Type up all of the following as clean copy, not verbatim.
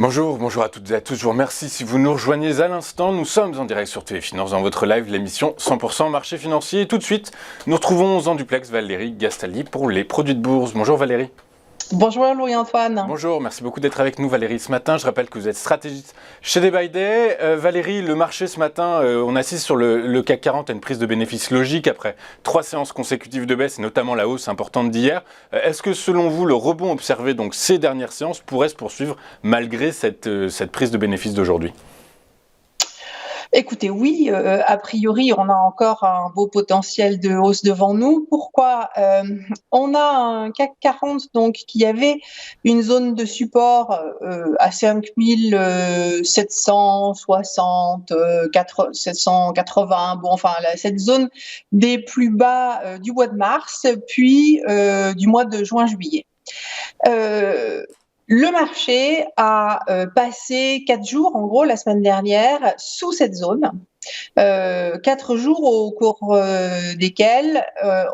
Bonjour à toutes et à tous, je vous remercie si vous nous rejoignez à l'instant. Nous sommes en direct sur TV Finance dans votre live, l'émission 100% marché financier. Et tout de suite, nous retrouvons en duplex Valérie Gastaldi pour les produits de bourse. Bonjour Valérie. Bonjour Louis-Antoine. Bonjour, merci beaucoup d'être avec nous Valérie ce matin. Je rappelle que vous êtes stratégiste chez Day by Day. Valérie, le marché ce matin, on assiste sur le CAC 40 à une prise de bénéfices logique après 3 séances consécutives de baisse et notamment la hausse importante d'hier. Est-ce que selon vous, le rebond observé donc ces dernières séances pourrait se poursuivre malgré cette prise de bénéfices d'aujourd'hui ? Écoutez, oui, a priori, on a encore un beau potentiel de hausse devant nous. Pourquoi ? On a un CAC 40 donc, qui avait une zone de support à 5760, 780, cette zone des plus bas du mois de mars, puis du mois de juin-juillet. Le marché a passé 4 jours, en gros, la semaine dernière, sous cette zone. 4 jours au cours desquels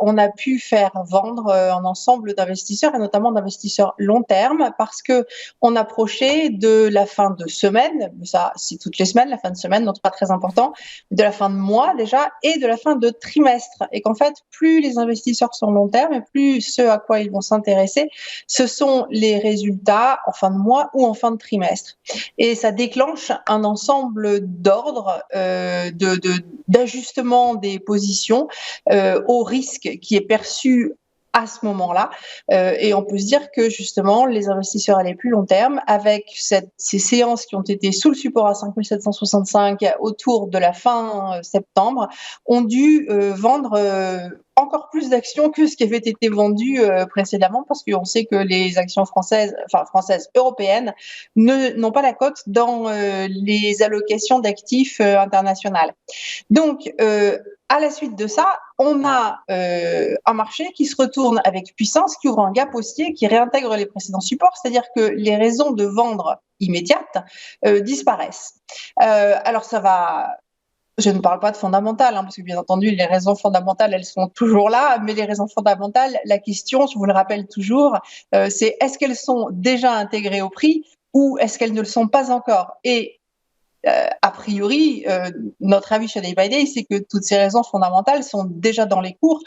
on a pu faire vendre un ensemble d'investisseurs et notamment d'investisseurs long terme parce que on approchait de la fin de semaine, ça c'est toutes les semaines, la fin de semaine, donc pas très important, de la fin de mois déjà et de la fin de trimestre et qu'en fait plus les investisseurs sont long terme et plus ce à quoi ils vont s'intéresser, ce sont les résultats en fin de mois ou en fin de trimestre et ça déclenche un ensemble d'ordres d'ajustement des positions au risque qui est perçu à ce moment-là. Et on peut se dire que justement, les investisseurs à les plus long terme, avec ces séances qui ont été sous le support à 5765 autour de la fin septembre, ont dû vendre encore plus d'actions que ce qui avait été vendu précédemment, parce qu'on sait que les actions françaises, européennes, n'ont pas la cote dans les allocations d'actifs internationales. Donc, à la suite de ça, on a un marché qui se retourne avec puissance, qui ouvre un gap haussier, qui réintègre les précédents supports, c'est-à-dire que les raisons de vendre immédiates disparaissent. Alors ça va... Je ne parle pas de fondamentales, parce que bien entendu, les raisons fondamentales, elles sont toujours là, mais les raisons fondamentales, la question, je vous le rappelle toujours, c'est est-ce qu'elles sont déjà intégrées au prix ou est-ce qu'elles ne le sont pas encore ? Et a priori, notre avis chez Day by Day, c'est que toutes ces raisons fondamentales sont déjà dans les cours.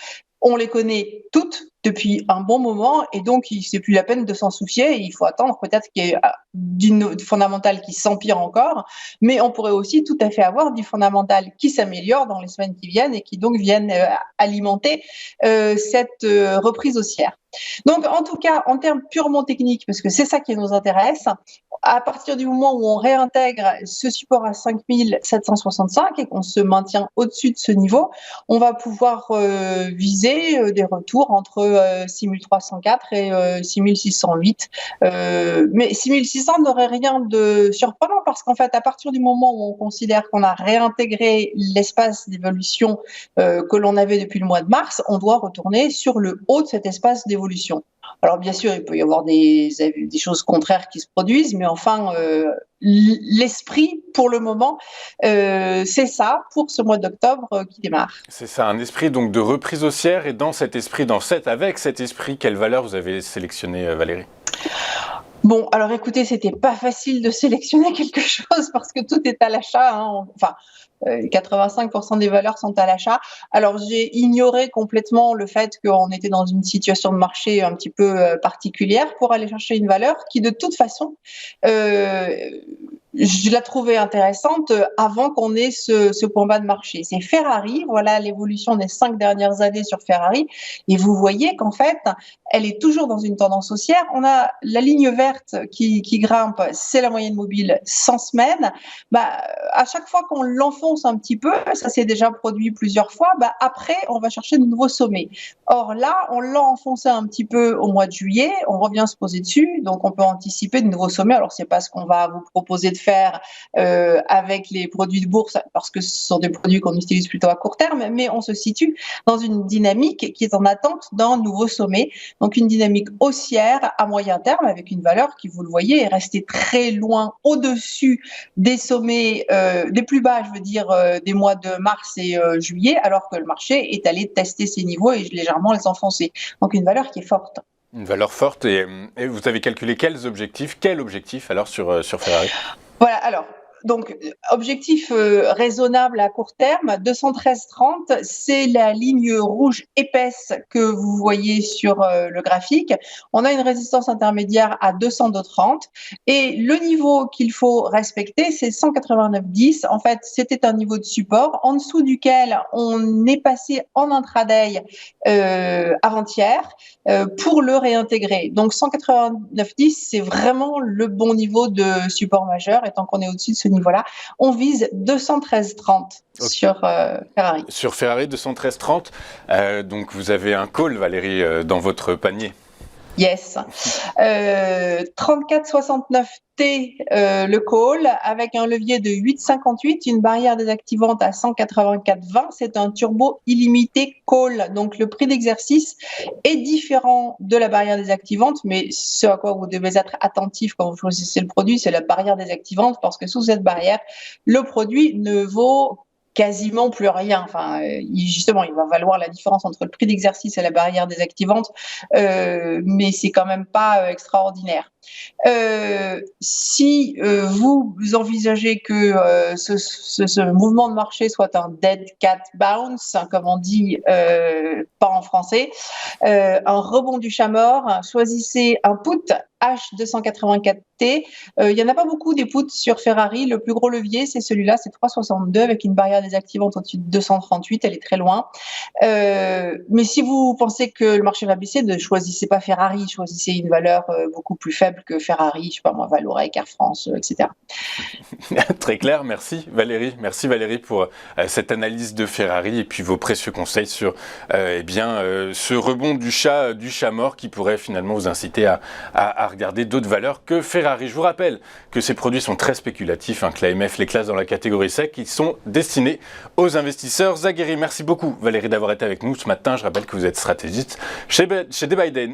On les connaît toutes depuis un bon moment et donc c'est plus la peine de s'en soucier. Il faut attendre peut-être qu'il y ait d'une fondamentale qui s'empire encore, mais on pourrait aussi tout à fait avoir du fondamental qui s'améliore dans les semaines qui viennent et qui donc viennent alimenter cette reprise haussière. Donc en tout cas, en termes purement techniques, parce que c'est ça qui nous intéresse, à partir du moment où on réintègre ce support à 5765 et qu'on se maintient au-dessus de ce niveau, on va pouvoir viser des retours entre 6304 et 6608. Mais 6600 n'aurait rien de surprenant parce qu'en fait, à partir du moment où on considère qu'on a réintégré l'espace d'évolution que l'on avait depuis le mois de mars, on doit retourner sur le haut de cet espace d'évolution. Alors bien sûr, il peut y avoir des choses contraires qui se produisent, mais enfin, l'esprit, pour le moment, c'est ça pour ce mois d'octobre qui démarre. C'est ça, un esprit donc de reprise haussière. Et avec cet esprit, quelle valeur vous avez sélectionné, Valérie ? Bon, alors écoutez, c'était pas facile de sélectionner quelque chose parce que tout est à l'achat. 85% des valeurs sont à l'achat. Alors j'ai ignoré complètement le fait qu'on était dans une situation de marché un petit peu particulière pour aller chercher une valeur qui de toute façon, je la trouvais intéressante avant qu'on ait ce point bas de marché. C'est Ferrari, voilà l'évolution des 5 dernières années sur Ferrari. Et vous voyez qu'en fait, elle est toujours dans une tendance haussière. On a la ligne verte qui grimpe, c'est la moyenne mobile 100 semaines. À chaque fois qu'on l'enfonce un petit peu, ça s'est déjà produit plusieurs fois, après, on va chercher de nouveaux sommets. Or là, on l'a enfoncé un petit peu au mois de juillet, on revient se poser dessus, donc on peut anticiper de nouveaux sommets. Alors, c'est pas ce qu'on va vous proposer de faire avec les produits de bourse, parce que ce sont des produits qu'on utilise plutôt à court terme, mais on se situe dans une dynamique qui est en attente d'un nouveau sommet. Donc une dynamique haussière à moyen terme avec une valeur qui, vous le voyez, est restée très loin au-dessus des sommets, des plus bas, des mois de mars et juillet, alors que le marché est allé tester ces niveaux et légèrement les enfoncer. Donc une valeur qui est forte. Une valeur forte. Et vous avez calculé quel objectif alors sur Ferrari? Voilà, alors, donc, objectif raisonnable à court terme, 213,30, c'est la ligne rouge épaisse que vous voyez sur le graphique. On a une résistance intermédiaire à 202,30 et le niveau qu'il faut respecter, c'est 189,10. En fait, c'était un niveau de support en dessous duquel on est passé en intraday avant-hier pour le réintégrer. Donc 189,10, c'est vraiment le bon niveau de support majeur. Et tant qu'on est au-dessus de ce niveau-là, on vise 213,30 sur Ferrari. Sur Ferrari, 213,30. Donc vous avez un call, Valérie, dans votre panier. Yes. 34,69 T le call avec un levier de 8,58, une barrière désactivante à 184,20. C'est un turbo illimité call. Donc le prix d'exercice est différent de la barrière désactivante, mais ce à quoi vous devez être attentif quand vous choisissez le produit, c'est la barrière désactivante parce que sous cette barrière, le produit ne vaut quasiment plus rien. Enfin, justement, il va valoir la différence entre le prix d'exercice et la barrière désactivante, mais c'est quand même pas extraordinaire. Si vous envisagez que ce mouvement de marché soit un dead cat bounce, comme on dit pas en français, un rebond du chat mort, choisissez un put H284T. Il n'y en a pas beaucoup des puts sur Ferrari. Le plus gros levier, c'est celui-là, c'est 3,62 avec une barrière désactivante au-dessus de 238. Elle est très loin. Mais si vous pensez que le marché va baisser, ne choisissez pas Ferrari, choisissez une valeur beaucoup plus faible que Ferrari, je sais pas moi, Vallourec, Air France, etc. Très clair, merci Valérie. Merci Valérie pour cette analyse de Ferrari et puis vos précieux conseils sur ce rebond du chat mort qui pourrait finalement vous inciter à regarder d'autres valeurs que Ferrari. Je vous rappelle que ces produits sont très spéculatifs, que l'AMF les classe dans la catégorie sec, qui sont destinés aux investisseurs aguerris. Merci beaucoup Valérie d'avoir été avec nous ce matin. Je rappelle que vous êtes stratégiste chez Day by Day.